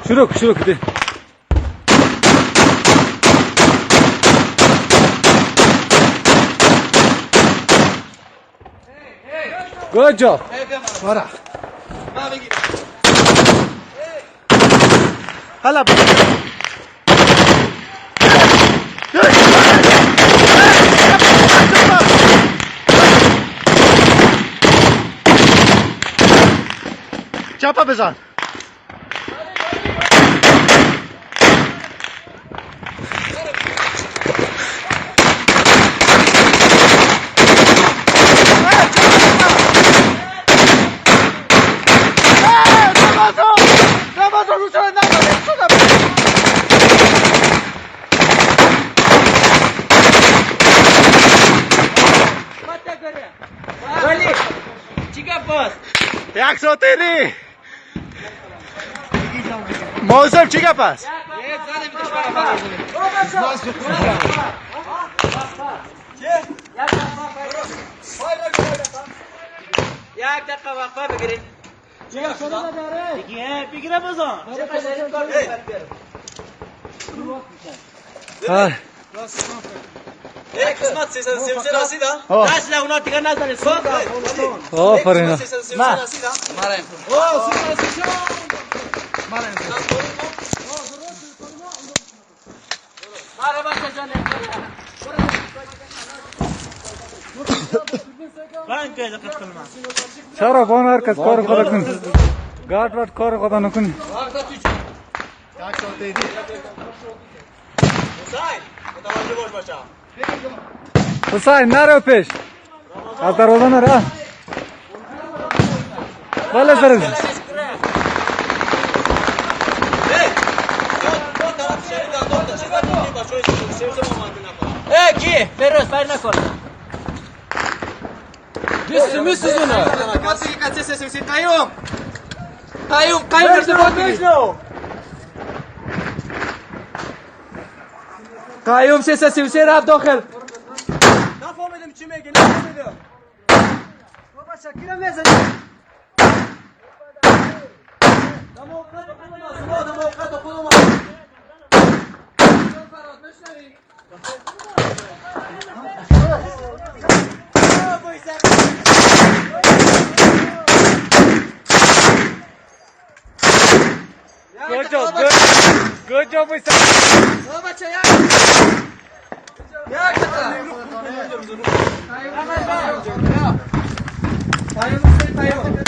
شروع کده. Good job. برا هلا چپا بزن یک ساعتی موزم چی گپ است؟ یک دقیقه وقفه بگیرید. بگیره بزن. یک قسمت 333 رسید ها؟ دست اونا دیگه نزنید. آفرین. چرا بان هر کس کار خود کن گارد وارد کار خدا نکنی حسین نرو پیش از دروازه نرو بله سرز کی؟ فیروز فایر نکن. میسوزونه. قیوم ارتباط بگیر. قیوم 333 رفت داخل. نفهمیدم چی میگه. نفهمیدم. بابا شکیرم میزنی. دموقت خودم. فراد بشنوی. Good job, Hüseyin. بابا چه یک دقیقه.